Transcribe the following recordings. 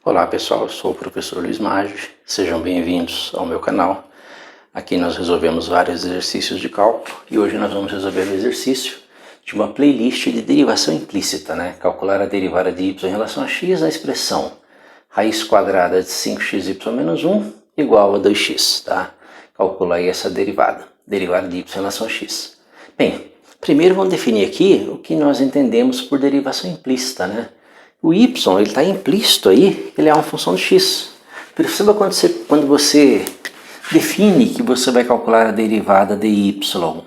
Olá pessoal, eu sou o professor Luiz Maggi, sejam bem-vindos ao meu canal. Aqui nós resolvemos vários exercícios de cálculo e hoje nós vamos resolver o exercício de uma playlist de derivação implícita, né? Calcular a derivada de y em relação a x da expressão raiz quadrada de 5xy menos 1 igual a 2x, tá? Calcula aí essa derivada de y em relação a x. Bem, primeiro vamos definir aqui o que nós entendemos por derivação implícita, né? O y ele está implícito aí, ele é uma função de x. Perceba quando você define que você vai calcular a derivada de y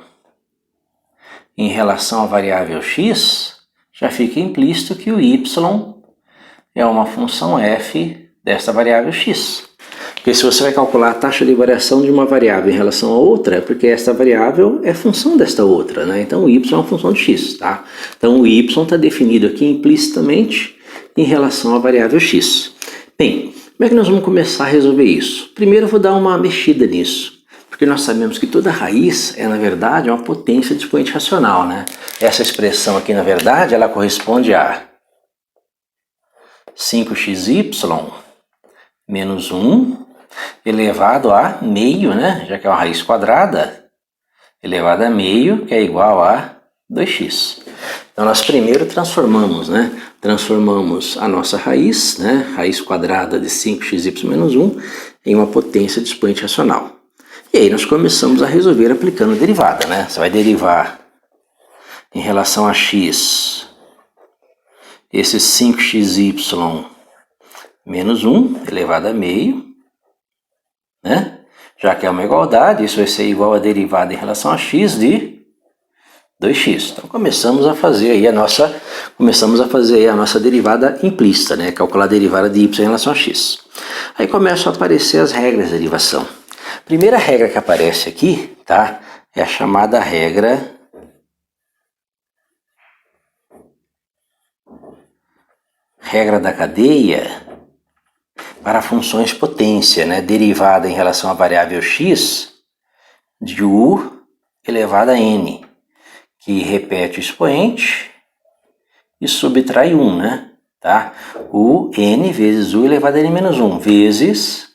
em relação à variável x, já fica implícito que o y é uma função f desta variável x. Porque se você vai calcular a taxa de variação de uma variável em relação a outra, é porque esta variável é função desta outra, né? Então o y é uma função de x, tá? Então o y está definido aqui implicitamente em relação à variável x. Bem, como é que nós vamos começar a resolver isso? Primeiro eu vou dar uma mexida nisso, porque nós sabemos que toda raiz é, na verdade, uma potência de expoente racional, né? Essa expressão aqui, na verdade, ela corresponde a 5xy menos 1 elevado a meio, né? Já que é uma raiz quadrada, elevado a meio, que é igual a 2x. Então nós primeiro transformamos, né? Transformamos a nossa raiz, né? Raiz quadrada de 5xy menos 1 em uma potência de expoente racional. E aí nós começamos a resolver aplicando a derivada, né? Você vai derivar em relação a x esse 5xy menos 1 elevado a meio, né? Já que é uma igualdade, isso vai ser igual a derivada em relação a x de 2x. Então começamos a fazer aí a nossa derivada implícita, né? Calcular a derivada de y em relação a x. Aí começam a aparecer as regras de derivação. A primeira regra que aparece aqui, tá? É a chamada regra da cadeia para funções potência, né? Derivada em relação à variável x de u elevado a n, que repete o expoente e subtrai 1, né? Tá? O n vezes u elevado a n menos 1, vezes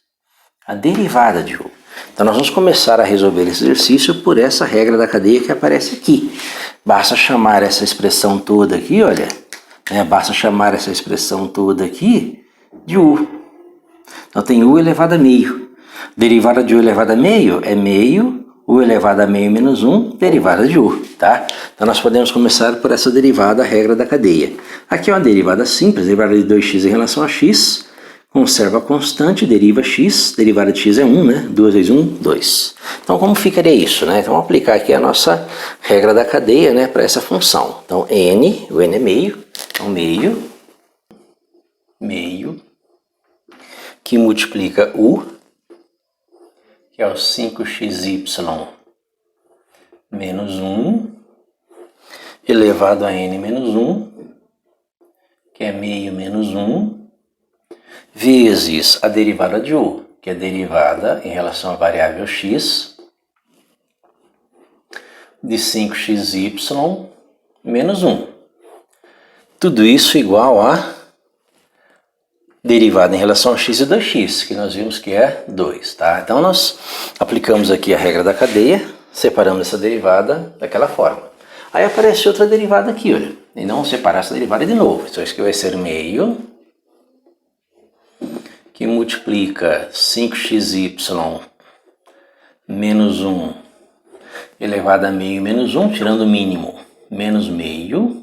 a derivada de u. Então nós vamos começar a resolver esse exercício por essa regra da cadeia que aparece aqui. Basta chamar essa expressão toda aqui, olha, né? Basta chamar essa expressão toda aqui de u. Então tem u elevado a meio. Derivada de u elevado a meio é meio, u elevado a meio menos 1, derivada de u, tá? Então nós podemos começar por essa derivada, a regra da cadeia. Aqui é uma derivada simples, derivada de 2x em relação a x, conserva a constante, deriva x, derivada de x é 1, né? 2 vezes 1, 2. Então como ficaria isso, né? Então vamos aplicar aqui a nossa regra da cadeia, né, para essa função. Então n, o n é meio, então meio, que multiplica u, que é o 5xy menos 1, elevado a n menos 1, que é meio menos 1, vezes a derivada de u, que é a derivada em relação à variável x, de 5xy menos 1. Tudo isso igual a derivada em relação a x de 2x, que nós vimos que é 2, tá? Então nós aplicamos aqui a regra da cadeia, separamos essa derivada daquela forma. Aí aparece outra derivada aqui, olha, e não separar essa derivada de novo. Então isso aqui vai ser meio, que multiplica 5xy menos 1 elevado a meio menos 1, tirando o mínimo, menos meio,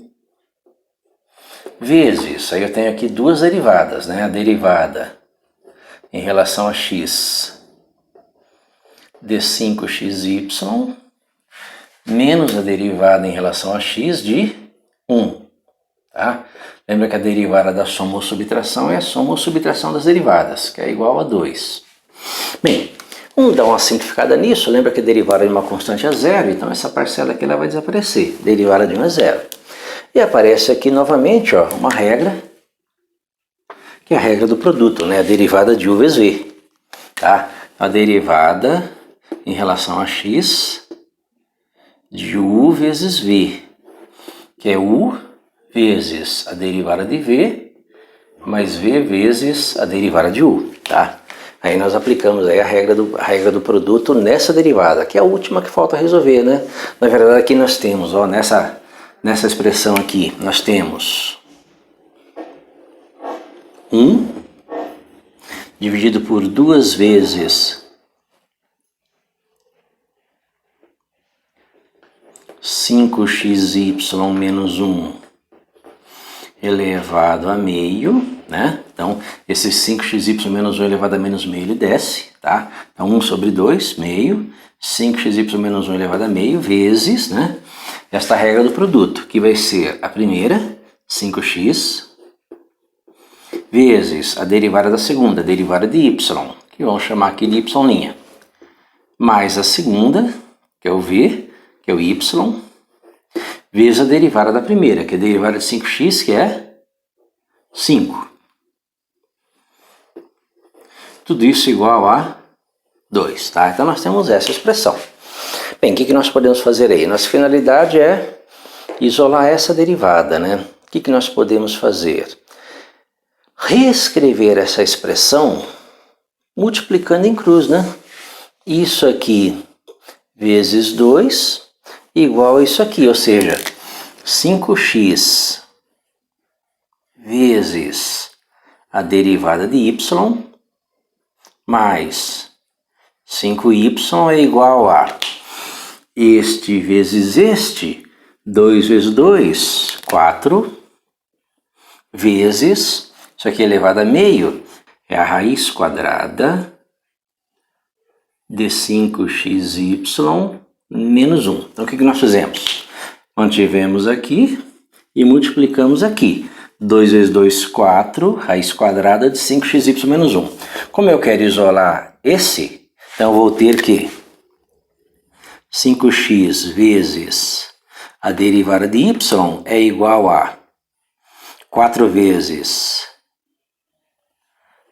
vezes, aí eu tenho aqui duas derivadas, né? A derivada em relação a x de 5xy menos a derivada em relação a x de 1, tá? Lembra que a derivada da soma ou subtração é a soma ou subtração das derivadas, que é igual a 2. Bem, vamos dar uma simplificada nisso. Lembra que a derivada de uma constante é zero, então essa parcela aqui ela vai desaparecer. Derivada de 1 é zero. E aparece aqui novamente, ó, uma regra, que é a regra do produto, né? A derivada de u vezes v, tá? A derivada em relação a x de u vezes v, que é u vezes a derivada de v mais V vezes a derivada de U, tá? Aí nós aplicamos aí a regra do produto nessa derivada, que é a última que falta resolver, né? Na verdade aqui nós temos, ó, nessa expressão aqui, nós temos 1 dividido por 2 vezes 5xy menos 1 elevado a meio, né? Então, esse 5xy menos 1 elevado a menos meio, ele desce, tá? Então, 1 sobre 2, meio, 5xy menos 1 elevado a meio, vezes, né? Esta regra do produto, que vai ser a primeira, 5x, vezes a derivada da segunda, a derivada de y, que vamos chamar aqui de y', mais a segunda, que é o v, que é o y, vezes a derivada da primeira, que é a derivada de 5x, que é 5. Tudo isso igual a 2, tá? Então nós temos essa expressão. Bem, o que nós podemos fazer aí? Nossa finalidade é isolar essa derivada, né? O que nós podemos fazer? Reescrever essa expressão multiplicando em cruz, né? Isso aqui vezes 2 igual a isso aqui, ou seja, 5x vezes a derivada de y mais 5y é igual a este vezes este, 2 vezes 2, 4, vezes, isso aqui elevado a meio, é a raiz quadrada de 5xy menos 1. Então, o que nós fizemos? Mantivemos aqui e multiplicamos aqui. 2 vezes 2, 4, raiz quadrada de 5xy menos 1. Como eu quero isolar esse, então eu vou ter que 5x vezes a derivada de y é igual a 4 vezes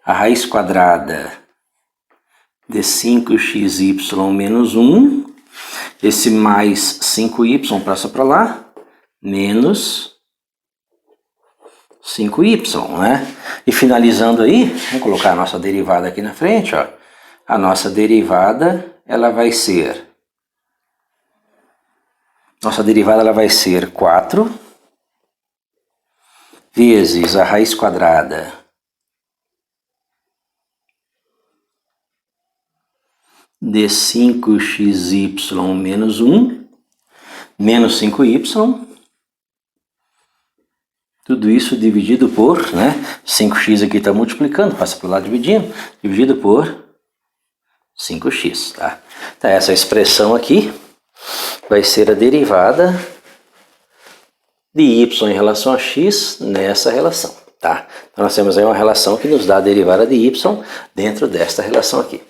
a raiz quadrada de 5xy menos 1. Esse mais 5y passa para lá, menos 5y, né? E finalizando aí, vamos colocar a nossa derivada aqui na frente, ó. A nossa derivada, ela vai ser 4 vezes a raiz quadrada de 5xy menos 1, menos 5y, tudo isso dividido por, né? 5x aqui está multiplicando, passa para lá dividindo, dividido por 5x, tá? Então essa expressão aqui vai ser a derivada de y em relação a x nessa relação, tá? Então nós temos aí uma relação que nos dá a derivada de y dentro desta relação aqui.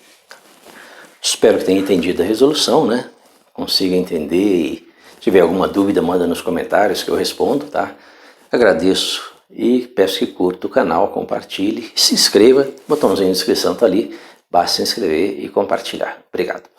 Espero que tenha entendido a resolução, né? Consiga entender e se tiver alguma dúvida, manda nos comentários que eu respondo, tá? Agradeço e peço que curta o canal, compartilhe, se inscreva, botãozinho de inscrição está ali, basta se inscrever e compartilhar. Obrigado.